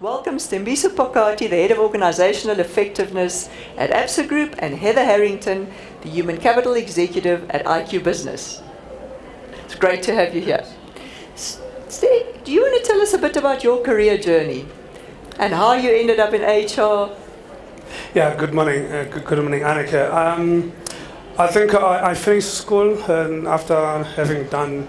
Welcome Sthembiso Phakathi, the Head of Organisational Effectiveness at Absa Group, and Heather Harington, the Human Capital Executive at IQ Business. It's great to have you here. Do you want to tell us a bit about your career journey and how you ended up in HR? Yeah, good morning. Good morning, Annika. I think I finished school after having done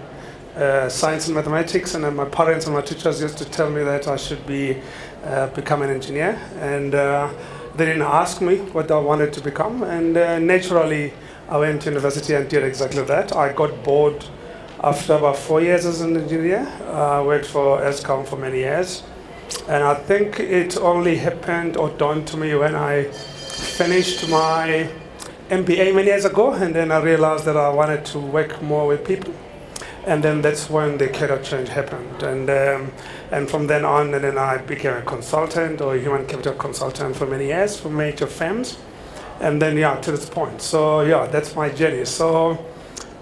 science and mathematics, and my parents and my teachers used to tell me that I should become an engineer, and they didn't ask me what I wanted to become, and naturally I went to university and did exactly that. I got bored after about 4 years as an engineer. I worked for Eskom for many years, and I think it only happened or dawned to me when I finished my MBA many years ago, and then I realized that I wanted to work more with people. And then that's when the career change happened, and from then on, and then I became a consultant or a human capital consultant for many years for major firms, and then to this point. So that's my journey. So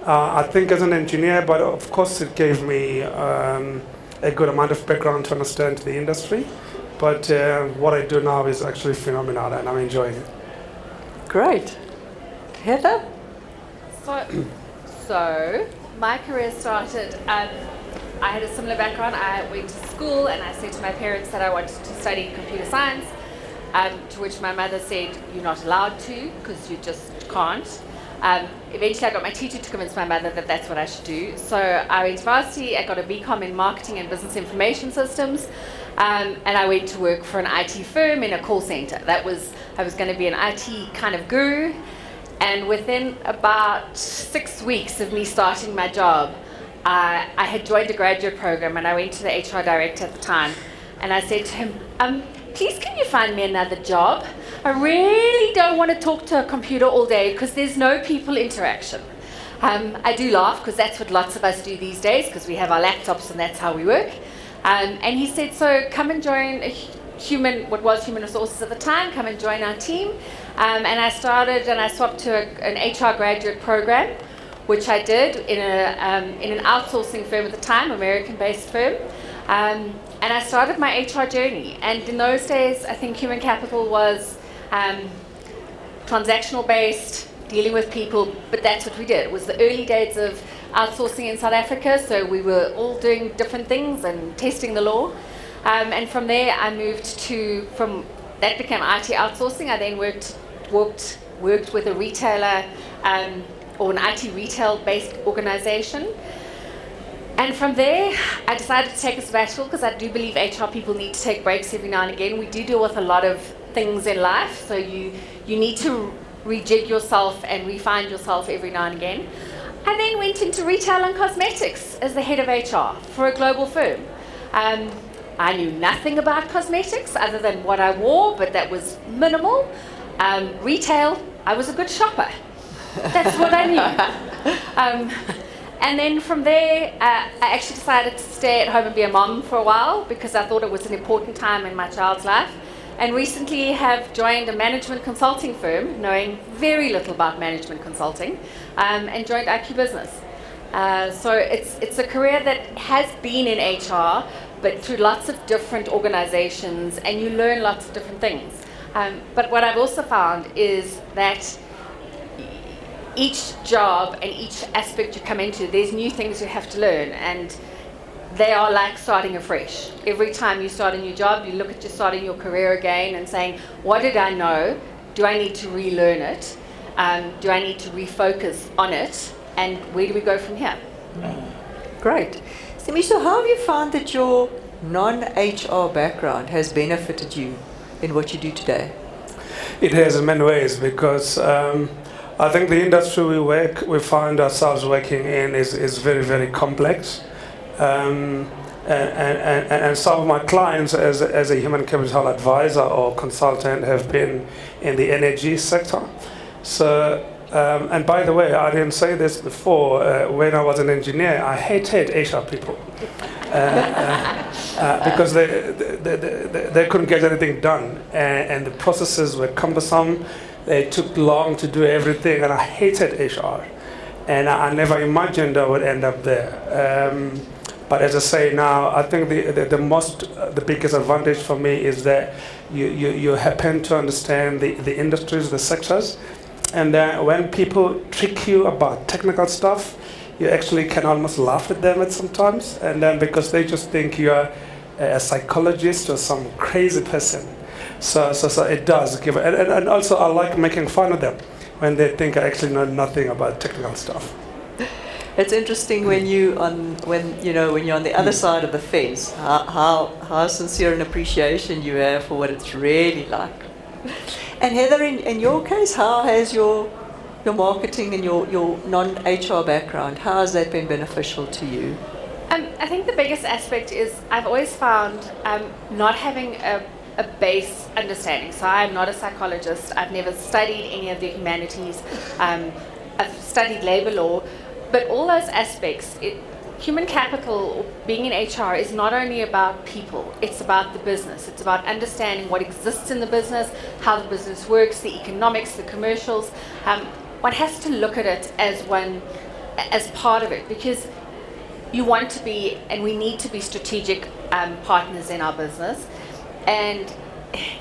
I think as an engineer, but of course it gave me a good amount of background to understand the industry. But what I do now is actually phenomenal, and I'm enjoying it. Great, Heather. So my career started, I had a similar background. I went to school and I said to my parents that I wanted to study computer science, to which my mother said, "You're not allowed to because you just can't." Eventually I got my teacher to convince my mother that that's what I should do. So I went to varsity, I got a BCom in marketing and business information systems, and I went to work for an IT firm in a call center. I was going to be an IT kind of guru. And within about 6 weeks of me starting my job, I had joined a graduate program, and I went to the HR director at the time, and I said to him, please can you find me another job? I really don't want to talk to a computer all day because there's no people interaction. I do laugh because that's what lots of us do these days because we have our laptops and that's how we work. And he said, so come and join what was human resources at the time, come and join our team. And I swapped to an HR graduate program, which I did in an outsourcing firm at the time, American-based firm. And I started my HR journey. And in those days, I think human capital was transactional-based, dealing with people, but that's what we did. It was the early days of outsourcing in South Africa, so we were all doing different things and testing the law. And from there, I moved that became IT outsourcing. I then worked with a retailer or an IT retail-based organization. And from there, I decided to take a sabbatical because I do believe HR people need to take breaks every now and again. We do deal with a lot of things in life, so you need to rejig yourself and refine yourself every now and again. I then went into retail and cosmetics as the head of HR for a global firm. I knew nothing about cosmetics other than what I wore, but that was minimal. Retail, I was a good shopper. That's what I knew. And then from there, I actually decided to stay at home and be a mom for a while because I thought it was an important time in my child's life. And recently have joined a management consulting firm, knowing very little about management consulting, and joined IQ Business. So it's a career that has been in HR, but through lots of different organizations, and you learn lots of different things. But what I've also found is that each job and each aspect you come into, there's new things you have to learn, and they are like starting afresh. Every time you start a new job, you look at starting your career again and saying, what did I know? Do I need to relearn it? Do I need to refocus on it? And where do we go from here? Great. Sthembiso, how have you found that your non-HR background has benefited you in what you do today? It has in many ways because I think the industry we find ourselves working in is very, very complex. And some of my clients as a human capital advisor or consultant have been in the energy sector. So, and by the way, I didn't say this before, when I was an engineer, I hated HR people because they couldn't get anything done, and the processes were cumbersome. They took long to do everything, and I hated HR. And I never imagined I would end up there. But as I say now, I think the biggest advantage for me is that you happen to understand the industries, the sectors, and when people trick you about technical stuff, you actually can almost laugh at them at sometimes, and then because they just think you are a psychologist or some crazy person. So it does give, and also I like making fun of them when they think I actually know nothing about technical stuff. It's interesting when you're on the other side of the fence, how sincere an appreciation you have for what it's really like. And Heather, in your case, how has your marketing and your non-HR background, how has that been beneficial to you? I think the biggest aspect is I've always found not having a base understanding. So I'm not a psychologist. I've never studied any of the humanities. I've studied labor law. But all those aspects, human capital, being in HR, is not only about people, it's about the business. It's about understanding what exists in the business, how the business works, the economics, the commercials. One has to look at it as part of it, because you want to be, and we need to be strategic partners in our business. And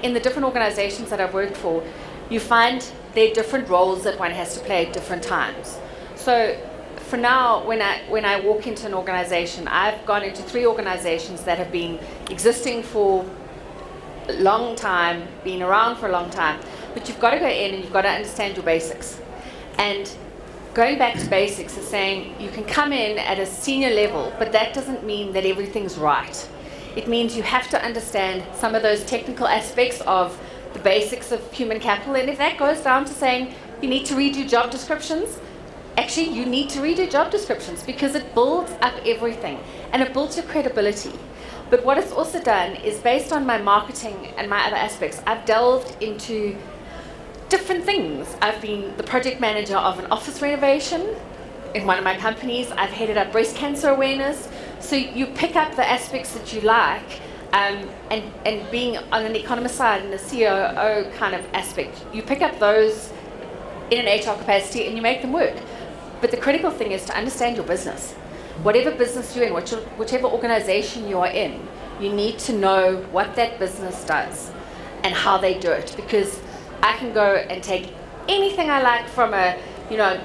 in the different organizations that I've worked for, you find there are different roles that one has to play at different times. So for now, when I walk into an organization, I've gone into 3 organizations that have been existing for a long time, been around for a long time, but you've got to go in and you've got to understand your basics. And going back to basics is saying you can come in at a senior level, but that doesn't mean that everything's right. It means you have to understand some of those technical aspects of the basics of human capital, and if that goes down to saying you need to read your job descriptions, actually you need to read your job descriptions, because it builds up everything and it builds your credibility. But what it's also done is, based on my marketing and my other aspects, I've delved into different things. I've been the project manager of an office renovation in one of my companies. I've headed up breast cancer awareness. So you pick up the aspects that you like, and being on an economist side and a COO kind of aspect, you pick up those in an HR capacity and you make them work. But the critical thing is to understand your business. Whatever business you're in, whichever organization you are in, you need to know what that business does and how they do it. Because I can go and take anything I like from a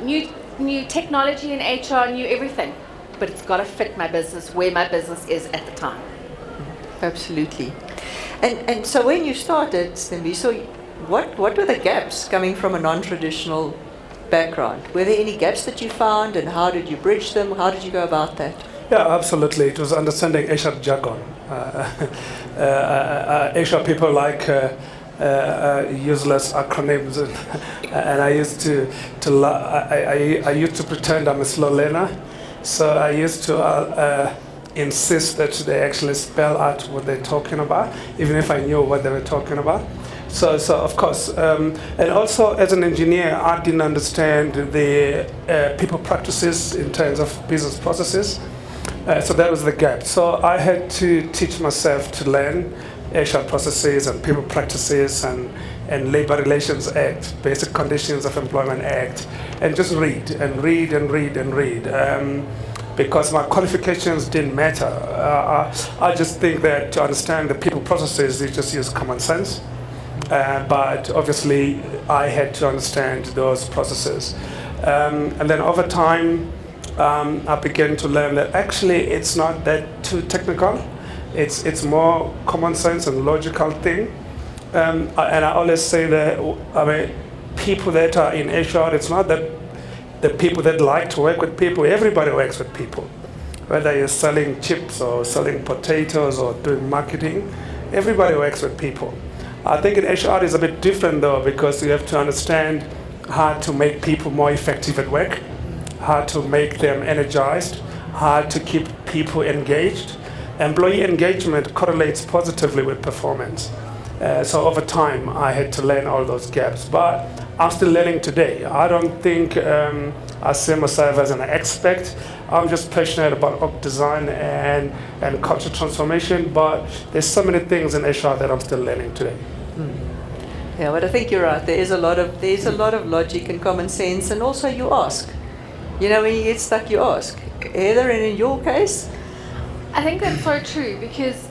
new technology in HR, new everything, but it's got to fit my business where my business is at the time. Absolutely. And so when you started, Sthembiso, what were the gaps coming from a non-traditional background? Were there any gaps that you found, and how did you bridge them? How did you go about that? Yeah, absolutely. It was understanding HR jargon. HR people like useless acronyms, and I used to pretend I'm a slow learner, so I used to insist that they actually spell out what they're talking about, even if I knew what they were talking about. So of course, and also as an engineer, I didn't understand the people practices in terms of business processes. So that was the gap. So I had to teach myself to learn HR processes and people practices and Labor Relations Act, Basic Conditions of Employment Act, and just read and read and read and read. Because my qualifications didn't matter. I just think that to understand the people processes, you just use common sense. But obviously, I had to understand those processes. And then over time, I began to learn that actually it's not that too technical. It's more common sense and logical thing. And I always say that, people that are in HR, it's not that the people that like to work with people, everybody works with people. Whether you're selling chips or selling potatoes or doing marketing, everybody works with people. I think in HR is a bit different though, because you have to understand how to make people more effective at work, how to make them energized, how to keep people engaged. Employee engagement correlates positively with performance. So over time, I had to learn all those gaps. But I'm still learning today. I don't think I see myself as an expert. I'm just passionate about org design and culture transformation, but there's so many things in HR that I'm still learning today. Yeah, but I think you're right. There's a lot of logic and common sense, and also you ask. When you get stuck, you ask. Heather, and in your case, I think that's so true because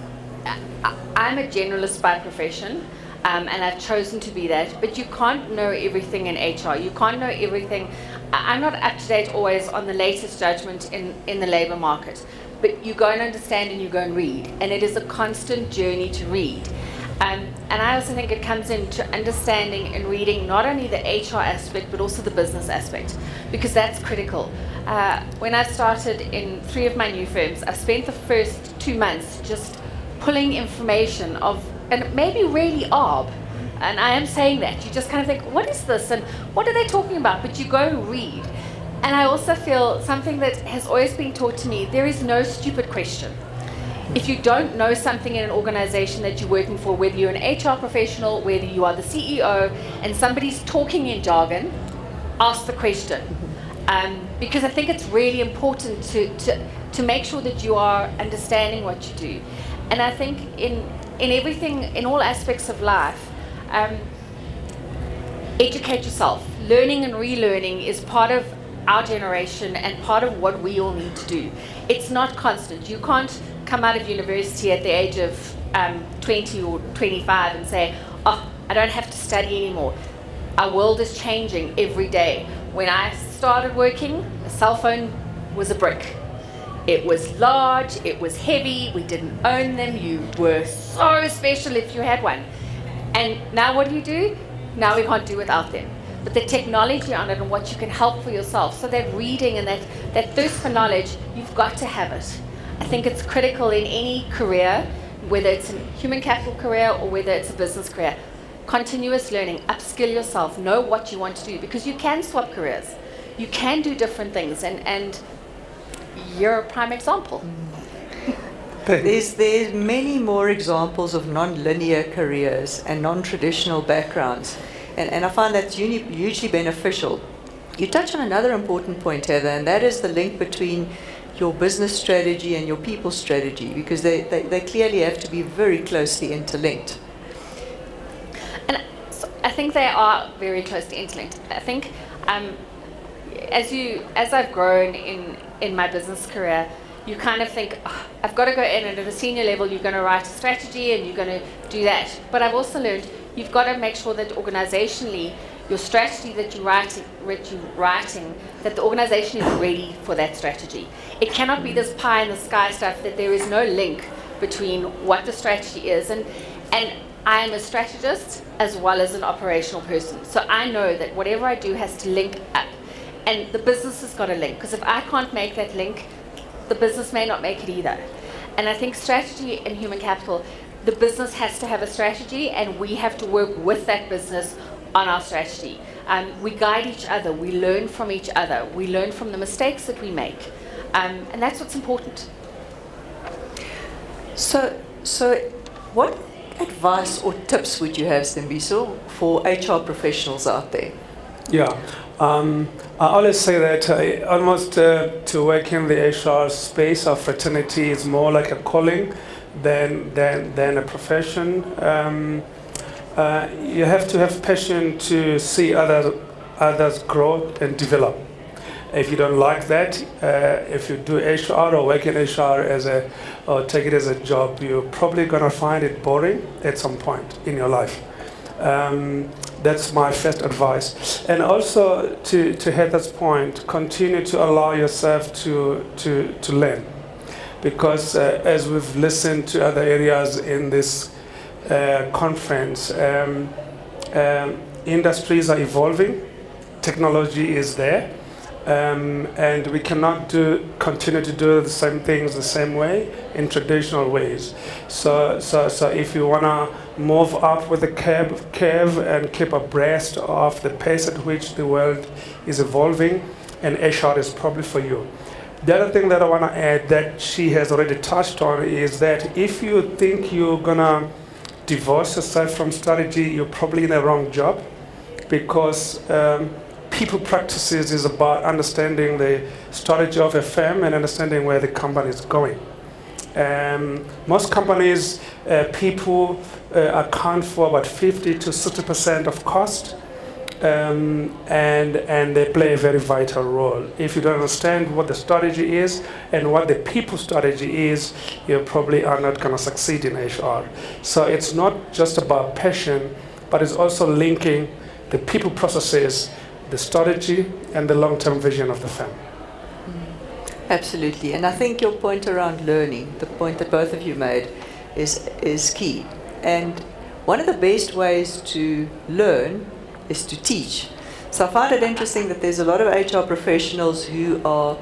I'm a generalist by profession. And I've chosen to be that, but you can't know everything in HR. You can't know everything. I'm not up to date always on the latest judgment in the labour market, but you go and understand and you go and read, and it is a constant journey to read. And I also think it comes into understanding and reading not only the HR aspect, but also the business aspect, because that's critical. When I started in 3 of my new firms, I've spent the first 2 months just pulling information of, and maybe really arb, and I am saying that, you just kind of think, what is this and what are they talking about? But you go and read. And I also feel something that has always been taught to me, there is no stupid question. If you don't know something in an organization that you're working for, whether you're an HR professional, whether you are the CEO, and somebody's talking in jargon, ask the question. Because I think it's really important to make sure that you are understanding what you do. And I think in everything, in all aspects of life, educate yourself. Learning and relearning is part of our generation and part of what we all need to do. It's not constant. You can't come out of university at the age of 20 or 25 and say, oh, I don't have to study anymore. Our world is changing every day. When I started working, a cell phone was a brick. It was large, it was heavy, we didn't own them, you were so special if you had one. And now what do? Now we can't do without them. But the technology on it and what you can help for yourself, so that reading and that thirst for knowledge, you've got to have it. I think it's critical in any career, whether it's a human capital career or whether it's a business career. Continuous learning, upskill yourself, know what you want to do, because you can swap careers. You can do different things, and you're a prime example. There's many more examples of non-linear careers and non-traditional backgrounds, and I find that's hugely beneficial. You touch on another important point, Heather, and that is the link between your business strategy and your people strategy, because they clearly have to be very closely interlinked. And so I think they are very closely interlinked. I think as I've grown in my business career, you kind of think, oh, I've got to go in, and at a senior level you're going to write a strategy and you're going to do that. But I've also learned you've got to make sure that organizationally your strategy that you're writing, that the organization is ready for that strategy. It cannot be this pie in the sky stuff that there is no link between what the strategy is. And I am a strategist as well as an operational person. So I know that whatever I do has to link up. And the business has got to link, because if I can't make that link, the business may not make it either. And I think strategy and human capital, the business has to have a strategy, and we have to work with that business on our strategy. We guide each other, we learn from each other, we learn from the mistakes that we make, and that's what's important. So what advice or tips would you have, Sthembiso, for HR professionals out there? Yeah, I always say that almost to work in the HR space or fraternity is more like a calling than a profession. You have to have passion to see others grow and develop. If you don't like that, if you do HR or work in HR or take it as a job, you're probably gonna find it boring at some point in your life. That's my first advice. And also to Heather's point, continue to allow yourself to learn, because as we've listened to other areas in this conference, industries are evolving, technology is there, and we cannot continue to do the same things the same way in traditional ways. So if you want to move up with the curve and keep abreast of the pace at which the world is evolving, and HR is probably for you. The other thing that I want to add that she has already touched on is that if you think you're going to divorce yourself from strategy, you're probably in the wrong job, because people practices is about understanding the strategy of a firm and understanding where the company is going. Most companies, people account for about 50 to 60% of cost, and they play a very vital role. If you don't understand what the strategy is and what the people strategy is, you probably are not going to succeed in HR. So it's not just about passion, but it's also linking the people processes, the strategy, and the long-term vision of the firm. Absolutely. And I think your point around learning, the point that both of you made, is key. And one of the best ways to learn is to teach. So I find it interesting that there's a lot of HR professionals who are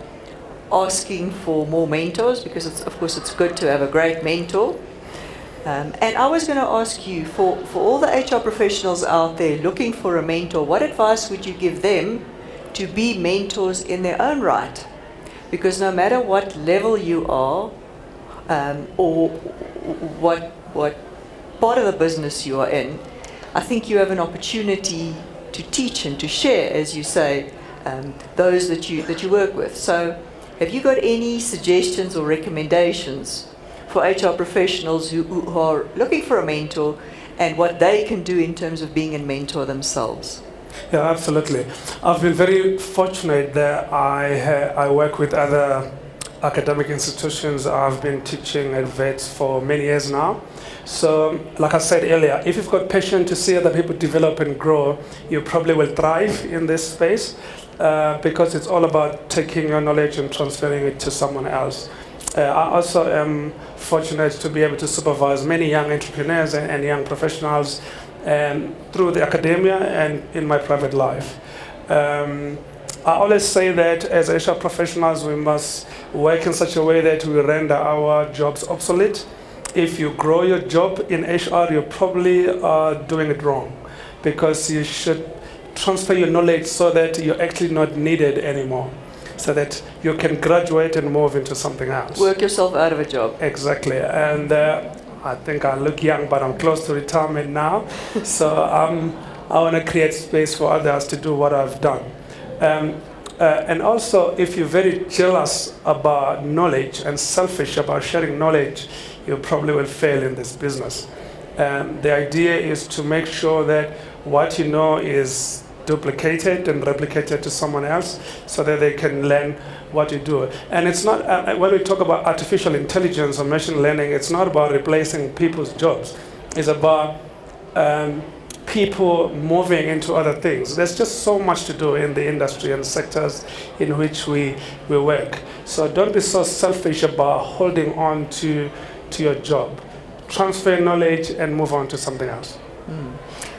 asking for more mentors, because of course it's good to have a great mentor. And I was going to ask you, for all the HR professionals out there looking for a mentor, what advice would you give them to be mentors in their own right? Because no matter what level you are, or what part of the business you are in, I think you have an opportunity to teach and to share, as you say, those that you work with. So have you got any suggestions or recommendations for HR professionals who are looking for a mentor, and what they can do in terms of being a mentor themselves? Yeah, absolutely. I've been very fortunate that I work with other academic institutions. I've been teaching at VETS for many years now. So, like I said earlier, if you've got passion to see other people develop and grow, you probably will thrive in this space, because it's all about taking your knowledge and transferring it to someone else. I also am fortunate to be able to supervise many young entrepreneurs and young professionals through the academia and in my private life. I always say that as HR professionals, we must work in such a way that we render our jobs obsolete. If you grow your job in HR, you probably are doing it wrong, because you should transfer your knowledge so that you're actually not needed anymore, so that you can graduate and move into something else. Work yourself out of a job. Exactly. And I think I look young, but I'm close to retirement now. So I want to create space for others to do what I've done. And also, if you're very jealous about knowledge and selfish about sharing knowledge, you probably will fail in this business. The idea is to make sure that what you know is duplicated and replicated to someone else, so that they can learn what you do. And it's not, when we talk about artificial intelligence or machine learning, it's not about replacing people's jobs. It's about people moving into other things. There's just so much to do in the industry and sectors in which we work. So don't be so selfish about holding on to your job. Transfer knowledge and move on to something else.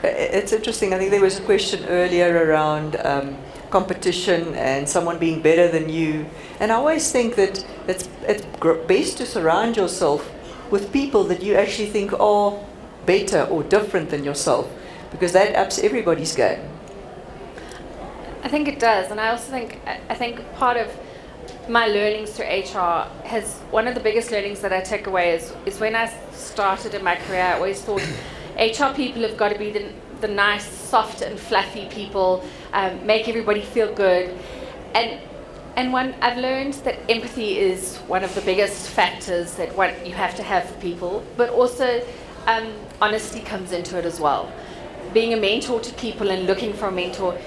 It's interesting. I think there was a question earlier around competition and someone being better than you. And I always think that it's best to surround yourself with people that you actually think are better or different than yourself, because that ups everybody's game. I think it does, and I think part of my learnings through HR has, one of the biggest learnings that I take away is when I started in my career, I always thought HR people have got to be the nice, soft and fluffy people, make everybody feel good. And I've learned that empathy is one of the biggest factors that you have to have for people, but also honesty comes into it as well. Being a mentor to people and looking for a mentor,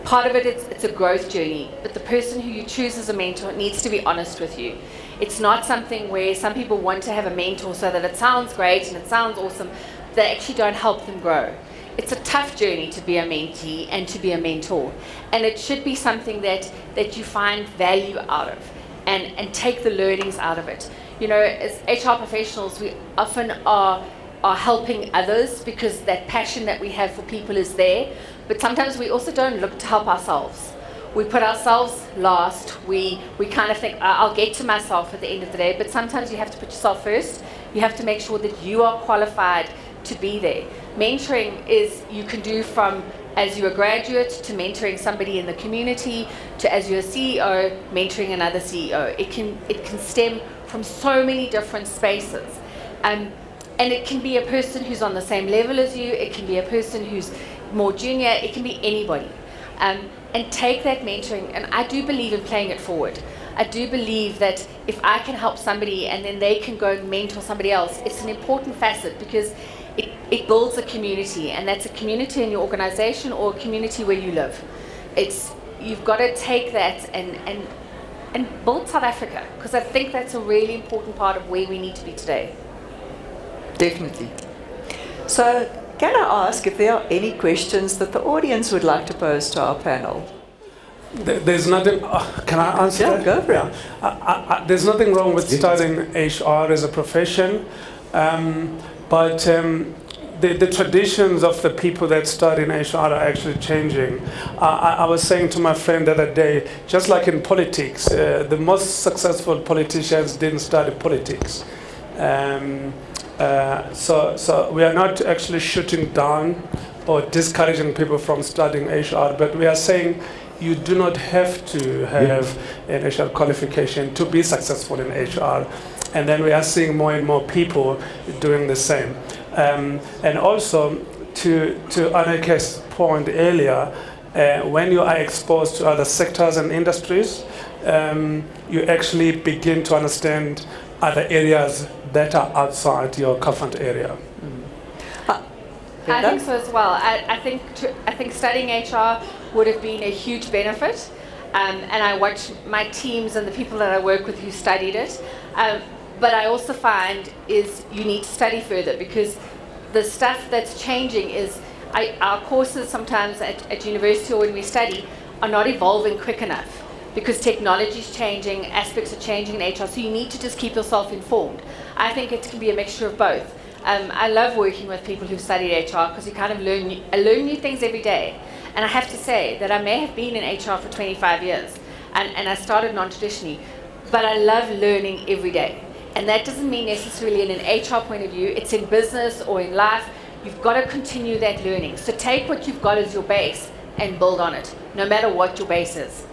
part of it, it's a growth journey, but the person who you choose as a mentor needs to be honest with you. It's not something where some people want to have a mentor so that it sounds great and it sounds awesome. They actually don't help them grow. It's a tough journey to be a mentee and to be a mentor. And it should be something that you find value out of and take the learnings out of it. You know, as HR professionals, we often are helping others because that passion that we have for people is there. But sometimes we also don't look to help ourselves. We put ourselves last. We kind of think, I'll get to myself at the end of the day. But sometimes you have to put yourself first. You have to make sure that you are qualified to be there. Mentoring is, you can do from as you're a graduate to mentoring somebody in the community to as you're a CEO, mentoring another CEO. It can stem from so many different spaces. And it can be a person who's on the same level as you. It can be a person who's more junior. It can be anybody. And take that mentoring, and I do believe in playing it forward. I do believe that if I can help somebody and then they can go and mentor somebody else, it's an important facet, because it builds a community, and that's a community in your organization or a community where you live. You've got to take that and build South Africa, because I think that's a really important part of where we need to be today. Definitely. So, can I ask if there are any questions that the audience would like to pose to our panel? There's nothing. Can I answer that? Go for it. There's nothing wrong with studying HR as a profession, but the traditions of the people that study in HR are actually changing. I was saying to my friend the other day, just like in politics, the most successful politicians didn't study politics. So we are not actually shooting down or discouraging people from studying HR, but we are saying you do not have to have an HR qualification to be successful in HR. And then we are seeing more and more people doing the same. And also, to Annike's point earlier, when you are exposed to other sectors and industries, you actually begin to understand other areas that are outside your comfort area. I think so as well. I think studying HR would have been a huge benefit, and I watch my teams and the people that I work with who studied it. But I also find is you need to study further, because the stuff that's changing is our courses sometimes at university or when we study are not evolving quick enough, because technology is changing, aspects are changing in HR, so you need to just keep yourself informed. I think it can be a mixture of both. I love working with people who've studied HR, because you kind of learn new things every day. And I have to say that I may have been in HR for 25 years, and I started non-traditionally, but I love learning every day. And that doesn't mean necessarily in an HR point of view, it's in business or in life. You've got to continue that learning. So take what you've got as your base and build on it, no matter what your base is.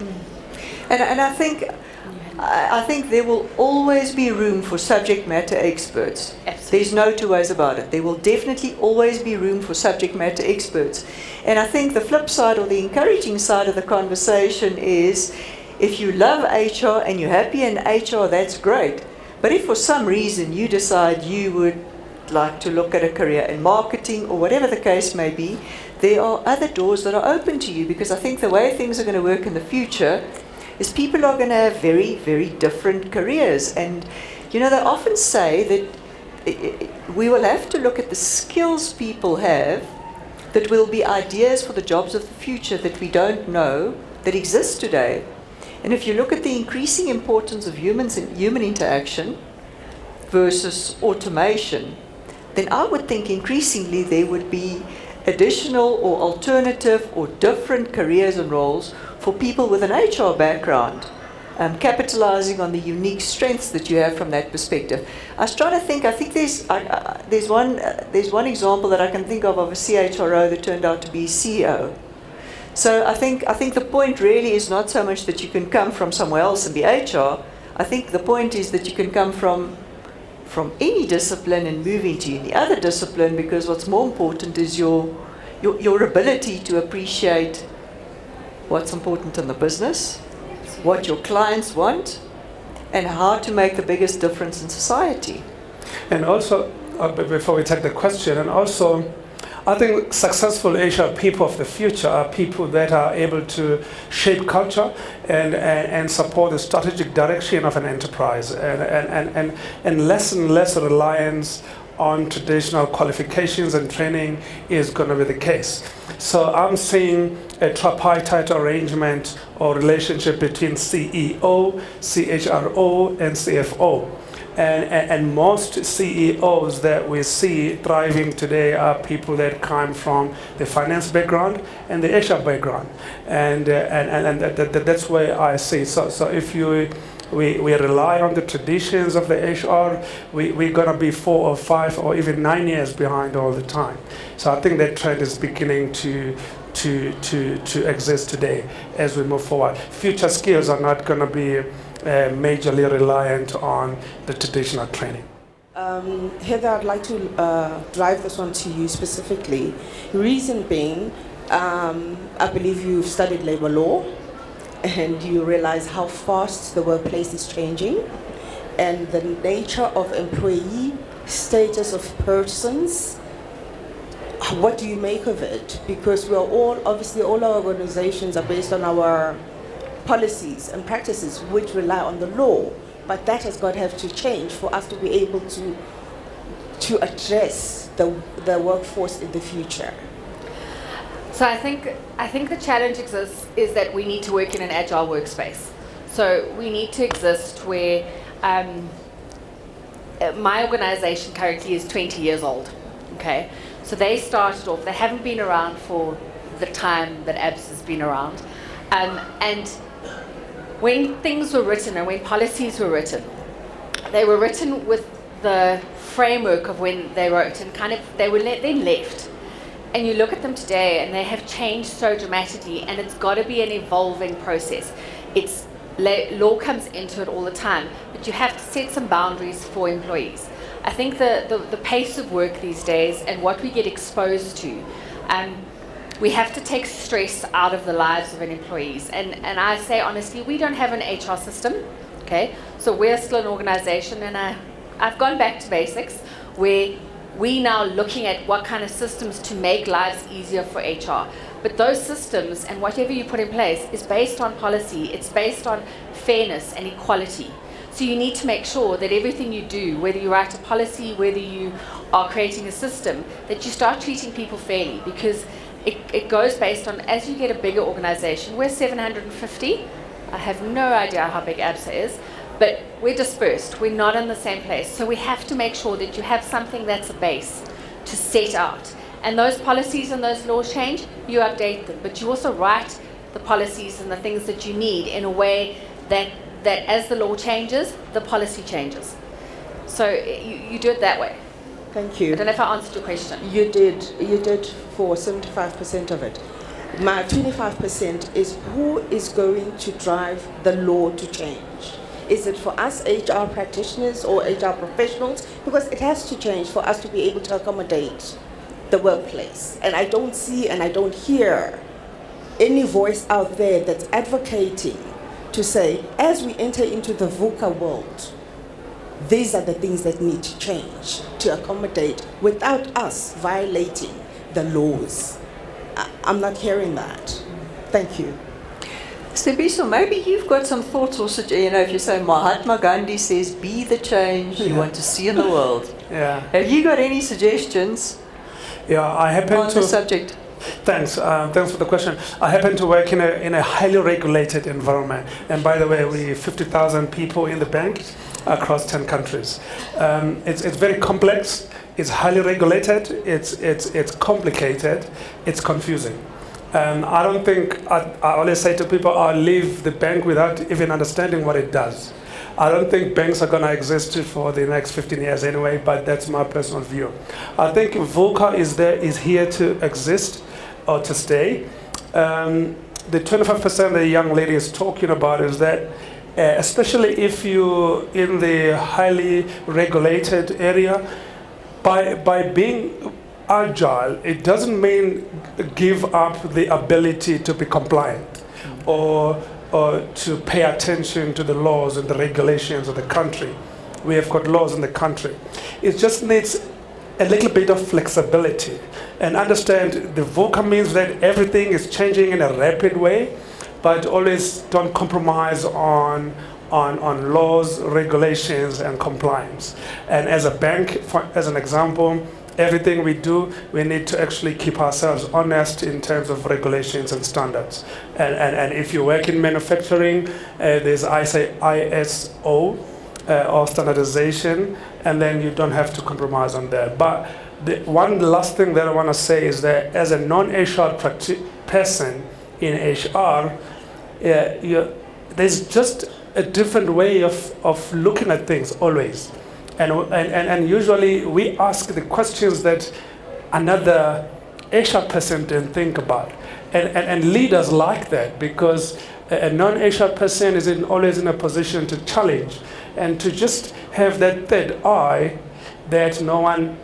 And I think there will always be room for subject matter experts. Absolutely. There's no two ways about it. There will definitely always be room for subject matter experts. And I think the flip side, or the encouraging side of the conversation, is if you love HR and you're happy in HR, that's great. But if for some reason you decide you would like to look at a career in marketing or whatever the case may be, there are other doors that are open to you, because I think the way things are going to work in the future is people are going to have very, very different careers. And, you know, they often say that we will have to look at the skills people have that will be ideas for the jobs of the future that we don't know that exist today. And if you look at the increasing importance of humans and human interaction versus automation, then I would think increasingly there would be additional or alternative or different careers and roles for people with an HR background, capitalizing on the unique strengths that you have from that perspective. I was trying to think, I think there's one example that I can think of a CHRO that turned out to be CEO. So I think the point really is not so much that you can come from somewhere else and be HR. I think the point is that you can come from any discipline and move into any other discipline, because what's more important is your ability to appreciate what's important in the business, what your clients want, and how to make the biggest difference in society. And also, before we take the question, and also, I think successful HR people of the future are people that are able to shape culture and support the strategic direction of an enterprise, and less and less reliance on traditional qualifications and training is going to be the case. So I'm seeing a tripartite arrangement or relationship between CEO, CHRO, and CFO. And most CEOs that we see thriving today are people that come from the finance background and the HR background, and that's where I see. So if we rely on the traditions of the HR, we're going to be 4 or 5 or even 9 years behind all the time. So I think that trend is beginning to exist today as we move forward. Future skills are not going to be majorly reliant on the traditional training. Heather, I'd like to drive this one to you specifically. Reason being, I believe you've studied labor law, and you realize how fast the workplace is changing, and the nature of employee, status of persons, What do you make of it? Because we are all, obviously all our organizations are based on our policies and practices which rely on the law, but that has got to have to change for us to be able to address the workforce in the future. So I think the challenge exists is that we need to work in an agile workspace. So we need to exist where my organization currently is 20 years old. Okay, so they started off, they haven't been around for the time that Absa has been around. And when things were written and when policies were written, they were written with the framework of when they wrote, and kind of they were then left. And you look at them today and they have changed so dramatically, and it's got to be an evolving process. It's law comes into it all the time, but you have to set some boundaries for employees. I think the pace of work these days and what we get exposed to, we have to take stress out of the lives of an employees. And I say honestly, we don't have an HR system, okay? So we're still an organization, and I've gone back to basics where we now looking at what kind of systems to make lives easier for HR. But those systems and whatever you put in place is based on policy, it's based on fairness and equality. So you need to make sure that everything you do, whether you write a policy, whether you are creating a system, that you start treating people fairly, because it goes based on, as you get a bigger organization, we're 750. I have no idea how big Absa is, but we're dispersed. We're not in the same place. So we have to make sure that you have something that's a base to set out. And those policies and those laws change, you update them. But you also write the policies and the things that you need in a way that as the law changes, the policy changes. So you do it that way. Thank you. I don't know if I answered your question. You did for 75% of it. My 25% is who is going to drive the law to change? Is it for us HR practitioners or HR professionals? Because it has to change for us to be able to accommodate the workplace. And I don't see and I don't hear any voice out there that's advocating to say, as we enter into the VUCA world, these are the things that need to change to accommodate without us violating the laws. I'm not hearing that. Thank you. Sthembiso, maybe you've got some thoughts also, if you say Mahatma Gandhi says, be the change you want to see in the world. Yeah. Have you got any suggestions I happen on to... the subject? Thanks for the question. I happen to work in a highly regulated environment. And by the way, we 50,000 people in the bank across 10 countries. It's very complex, it's highly regulated, it's complicated, it's confusing. I don't think, I always say to people, I'll leave the bank without even understanding what it does. I don't think banks are going to exist for the next 15 years anyway, but that's my personal view. I think VUCA is here to exist or to stay. The 25% the young lady is talking about is that, especially if you're in the highly regulated area, by being agile, it doesn't mean give up the ability to be compliant or to pay attention to the laws and the regulations of the country. We have got laws in the country. It just needs a little bit of flexibility and understand the VUCA means that everything is changing in a rapid way, but always don't compromise on laws, regulations, and compliance. And as a bank, as an example, everything we do, we need to actually keep ourselves honest in terms of regulations and standards. And if you work in manufacturing, there's ISO or standardization, and then you don't have to compromise on that. But the one last thing that I want to say is that as a non-HR person in HR, there's just a different way of looking at things always. And usually we ask the questions that another HR person didn't think about. And leaders like that, because a non-HR person is always in a position to challenge and to just have that third eye that no one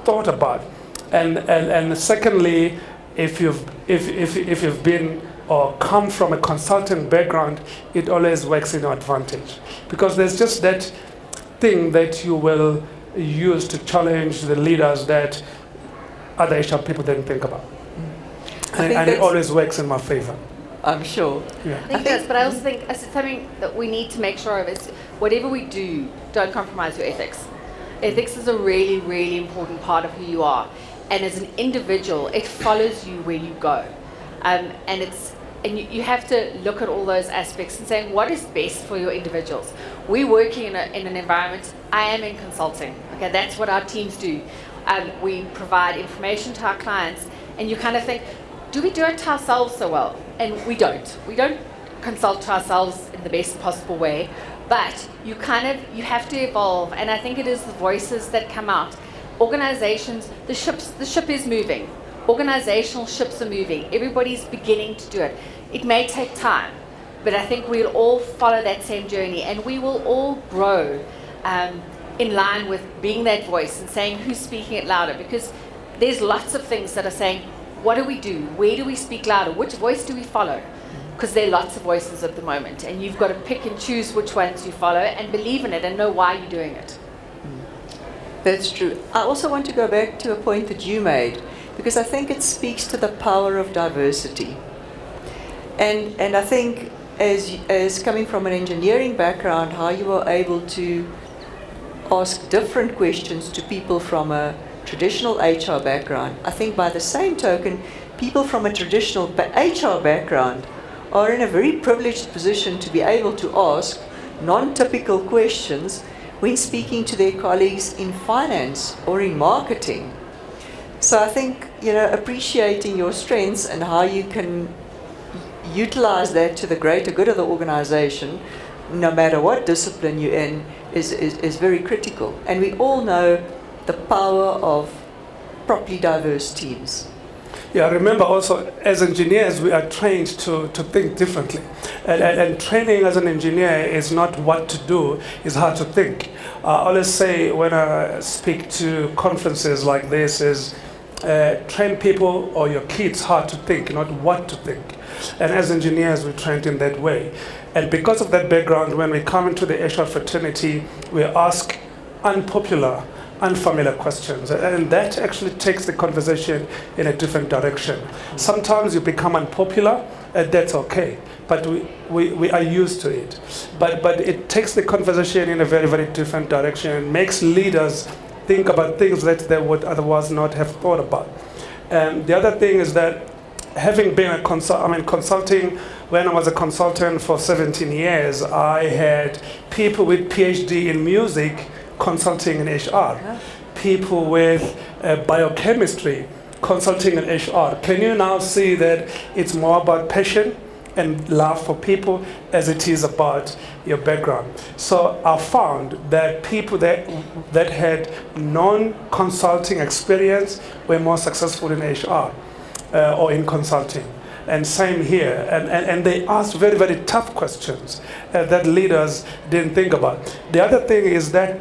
thought about. And secondly, if you've been or come from a consultant background, it always works in your advantage, because there's just that thing that you will use to challenge the leaders that other HR people didn't think about. I think And it always works in my favor. I'm sure. Yeah. I think it does, but I also think something that we need to make sure of is whatever we do, don't compromise your ethics. Ethics is a really, really important part of who you are. And as an individual, it follows you where you go. And you have to look at all those aspects and saying what is best for your individuals. We're working in an environment, I am in consulting. Okay, that's what our teams do. We provide information to our clients, and you kind of think, do we do it to ourselves so well? And we don't. We don't consult to ourselves in the best possible way, but you have to evolve, and I think it is the voices that come out. Organizations, the ship is moving. Organizational ships are moving. Everybody's beginning to do it. It may take time, but I think we'll all follow that same journey, and we will all grow in line with being that voice and saying who's speaking it louder, because there's lots of things that are saying, what do we do? Where do we speak louder? Which voice do we follow? Because there are lots of voices at the moment, and you've got to pick and choose which ones you follow and believe in it and know why you're doing it. That's true. I also want to go back to a point that you made, because I think it speaks to the power of diversity. And I think as coming from an engineering background, how you are able to ask different questions to people from a traditional HR background. I think by the same token, people from a traditional HR background are in a very privileged position to be able to ask non-typical questions when speaking to their colleagues in finance or in marketing. So I think, appreciating your strengths and how you can utilize that to the greater good of the organization, no matter what discipline you're in, is very critical. And we all know the power of properly diverse teams. Yeah, remember also, as engineers, we are trained to think differently. And training as an engineer is not what to do, it's how to think. I always say when I speak to conferences like this is, train people or your kids how to think, not what to think. And as engineers, we're trained in that way. And because of that background, when we come into the HR fraternity, we ask unpopular, unfamiliar questions, and that actually takes the conversation in a different direction. Sometimes you become unpopular, and that's okay, but we are used to it. But it takes the conversation in a very, very different direction and makes leaders think about things that they would otherwise not have thought about. The other thing is that having been consulting, when I was a consultant for 17 years, I had people with PhD in music consulting in HR, people with biochemistry consulting in HR. Can you now see that it's more about passion and love for people as it is about your background? So I found that people that had non-consulting experience were more successful in HR or in consulting. And same here. And they asked very, very tough questions that leaders didn't think about. The other thing is that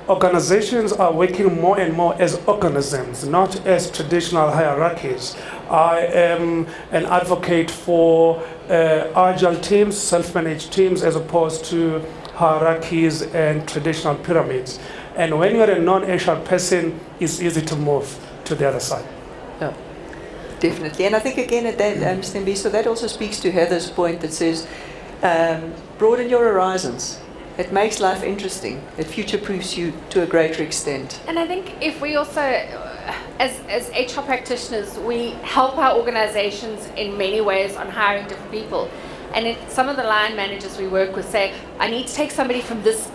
organizations are working more and more as organisms, not as traditional hierarchies. I am an advocate for agile teams, self-managed teams, as opposed to hierarchies and traditional pyramids. And when you're a non-HR person, it's easy to move to the other side. Yeah, definitely. And I think again at that, Sthembiso, that also speaks to Heather's point that says, broaden your horizons. It makes life interesting. It future-proofs you to a greater extent. And I think if we also, as HR practitioners, we help our organizations in many ways on hiring different people. And some of the line managers we work with say, I need to take somebody from this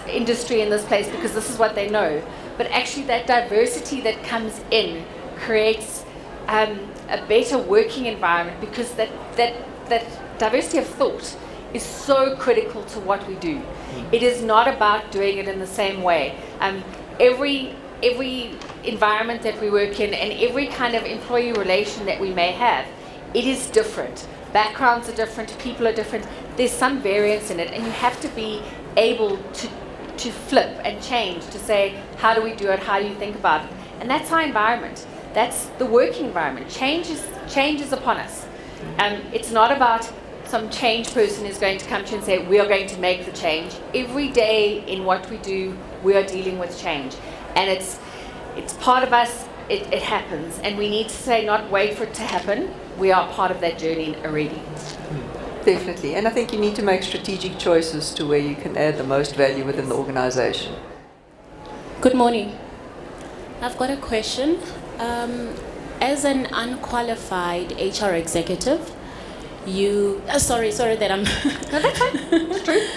industry in this place because this is what they know. But actually that diversity that comes in creates a better working environment, because that diversity of thought is so critical to what we do. It is not about doing it in the same way. Every environment that we work in and every kind of employee relation that we may have, it is different. Backgrounds are different, people are different. There's some variance in it, and you have to be able to flip and change, to say, how do we do it, how do you think about it? And that's our environment. That's the working environment. Change is upon us. It's not about some change person is going to come to you and say, we are going to make the change. Every day in what we do, we are dealing with change. And it's part of us it happens, and we need to say, not wait for it to happen. We are part of that journey already. Definitely. And I think you need to make strategic choices to where you can add the most value within the organization. Good morning. I've got a question. As an unqualified HR executive, you... sorry that I'm... No, that's fine. It's true.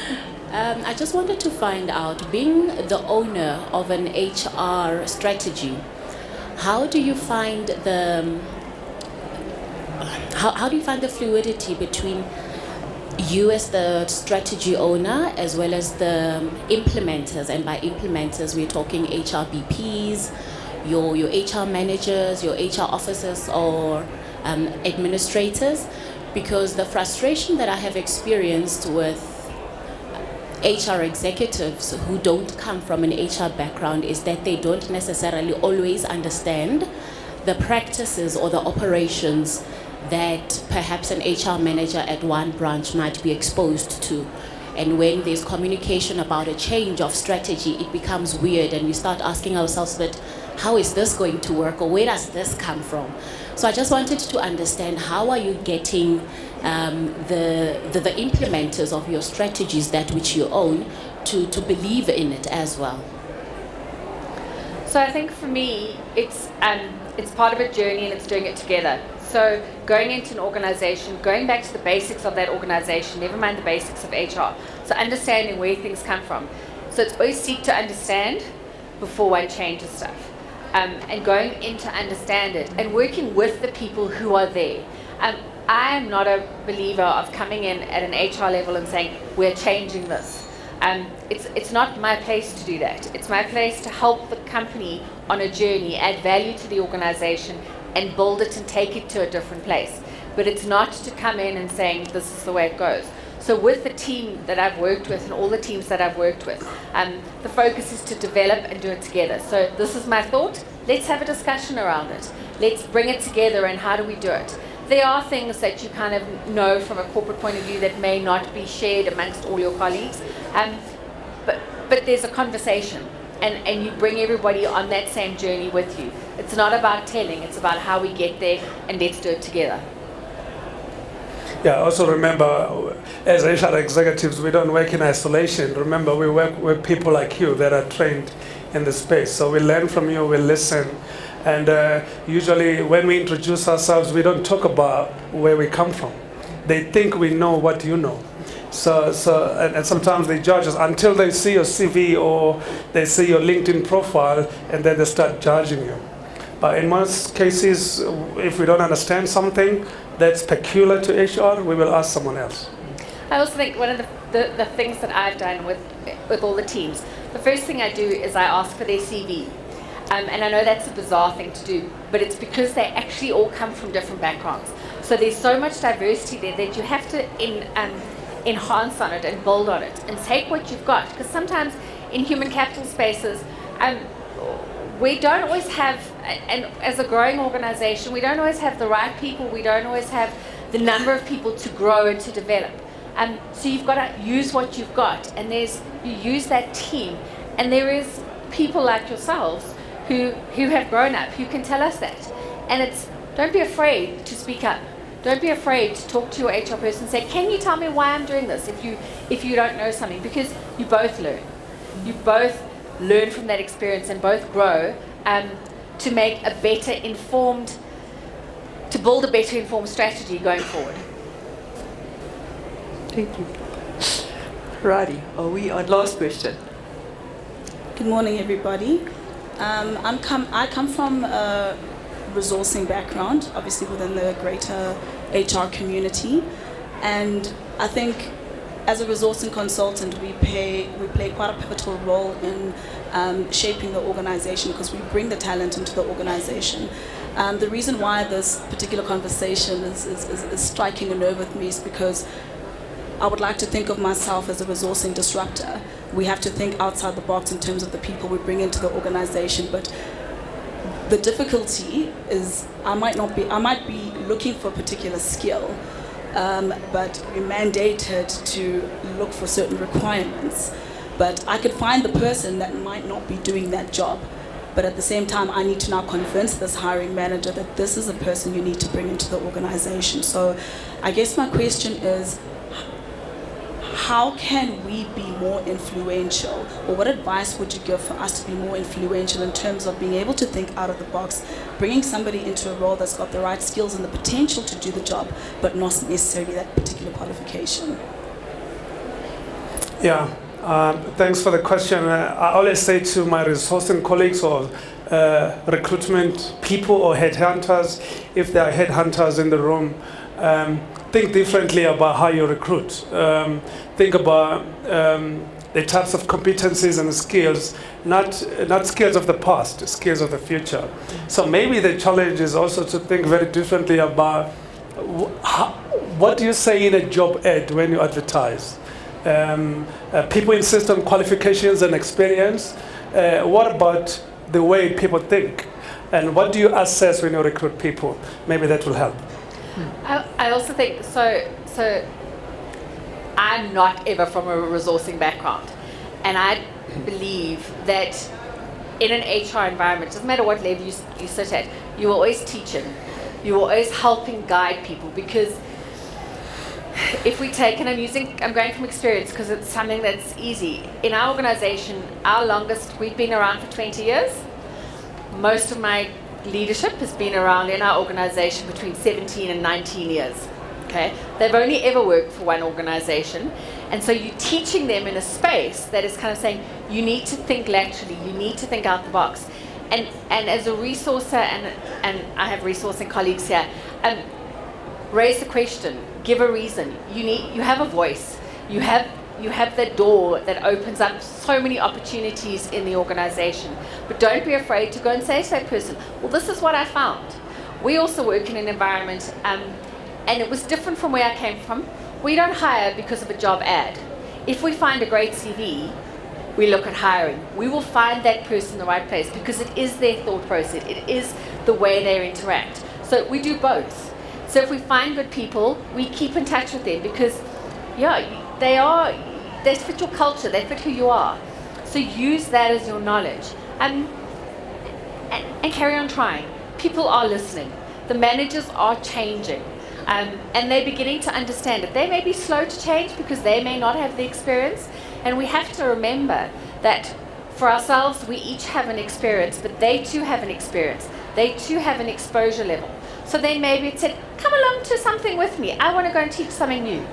I just wanted to find out, being the owner of an HR strategy, how do you find the... How do you find the fluidity between you as the strategy owner as well as the implementers? And by implementers, we're talking HRBPs, your HR managers, your HR officers, or administrators. Because the frustration that I have experienced with HR executives who don't come from an HR background is that they don't necessarily always understand the practices or the operations that perhaps an HR manager at one branch might be exposed to. And when there's communication about a change of strategy, it becomes weird, and we start asking ourselves, but how is this going to work, or where does this come from? So I just wanted to understand, how are you getting the implementers of your strategies, that which you own, to believe in it as well? So I think for me, it's part of a journey, and it's doing it together. So going into an organization, going back to the basics of that organization, never mind the basics of HR. So understanding where things come from. So it's always seek to understand before one changes stuff. And going in to understand it and working with the people who are there. I am not a believer of coming in at an HR level and saying, we're changing this. It's not my place to do that. It's my place to help the company on a journey, add value to the organization, and build it and take it to a different place. But it's not to come in and saying, this is the way it goes. So with the team that I've worked with and all the teams that I've worked with, the focus is to develop and do it together. So this is my thought. Let's have a discussion around it. Let's bring it together, and how do we do it? There are things that you kind of know from a corporate point of view that may not be shared amongst all your colleagues. But there's a conversation, and you bring everybody on that same journey with you. It's not about telling, it's about how we get there, and let's do it together. Yeah, also remember, as HR executives, we don't work in isolation. Remember, we work with people like you that are trained in the space. So we learn from you, we listen. And usually when we introduce ourselves, we don't talk about where we come from. They think we know what you know. And sometimes they judge us until they see your CV or they see your LinkedIn profile, and then they start judging you. But in most cases, if we don't understand something that's peculiar to HR, we will ask someone else. I also think one of the things that I've done with all the teams, the first thing I do is I ask for their CV. And I know that's a bizarre thing to do, but it's because they actually all come from different backgrounds. So there's so much diversity there that you have to enhance on it and build on it and take what you've got. Because sometimes in human capital spaces, we don't always have, and as a growing organization, we don't always have the right people, we don't always have the number of people to grow and to develop. So you've got to use what you've got, and you use that team, and there is people like yourselves who have grown up, who can tell us that. And don't be afraid to speak up. Don't be afraid to talk to your HR person and say, can you tell me why I'm doing this if you don't know something? Because you both learn. You both learn from that experience and both grow to make a better informed, to build a better informed strategy going forward. Thank you. Righty, are we on last question? Good morning, everybody. I come from a resourcing background, obviously within the greater HR community, and I think as a resourcing consultant, we play quite a pivotal role in shaping the organization, because we bring the talent into the organization. The reason why this particular conversation is striking a nerve with me is because I would like to think of myself as a resourcing disruptor. We have to think outside the box in terms of the people we bring into the organization, but the difficulty is I might be looking for a particular skill, but we're mandated to look for certain requirements. But I could find the person that might not be doing that job. but at the same time, I need to now convince this hiring manager that this is a person you need to bring into the organization. So I guess my question is, how can we be more influential, or what advice would you give for us to be more influential in terms of being able to think out of the box, bringing somebody into a role that's got the right skills and the potential to do the job, but not necessarily that particular qualification? Yeah, thanks for the question. I always say to my resourcing colleagues or recruitment people or headhunters, if there are headhunters in the room, think differently about how you recruit. Think about the types of competencies and skills, not skills of the past, skills of the future. So maybe the challenge is also to think very differently about what do you say in a job ad when you advertise. People insist on qualifications and experience. What about the way people think? And what do you assess when you recruit people? Maybe that will help. I also think, so I'm not ever from a resourcing background. And I believe that in an HR environment, doesn't matter what level you sit at, you're always teaching. You're always helping guide people, because if we take, and I'm going from experience because it's something that's easy. In our organization, our longest, we've been around for 20 years. Most of my leadership has been around in our organization between 17 and 19 years. Okay, they've only ever worked for one organization, and so you're teaching them in a space that is kind of saying you need to think laterally, you need to think out the box. And as a resourcer, and I have resourcing colleagues here, raise the question, give a reason. You have a voice. You have the door that opens up so many opportunities in the organization. But don't be afraid to go and say to that person, well, this is what I found. We also work in an environment, and it was different from where I came from. We don't hire because of a job ad. If we find a great CV, we look at hiring. We will find that person in the right place because it is their thought process. It is the way they interact. So we do both. So if we find good people, we keep in touch with them because, they fit your culture, they fit who you are. So use that as your knowledge. And carry on trying. People are listening. The managers are changing. And they're beginning to understand it. They may be slow to change because they may not have the experience. And we have to remember that for ourselves, we each have an experience, but they too have an experience. They too have an exposure level. So then maybe it said, come along to something with me. I want to go and teach something new.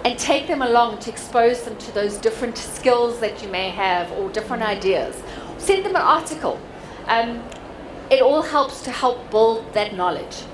And take them along to expose them to those different skills that you may have or different ideas. Send them an article. It all helps to help build that knowledge.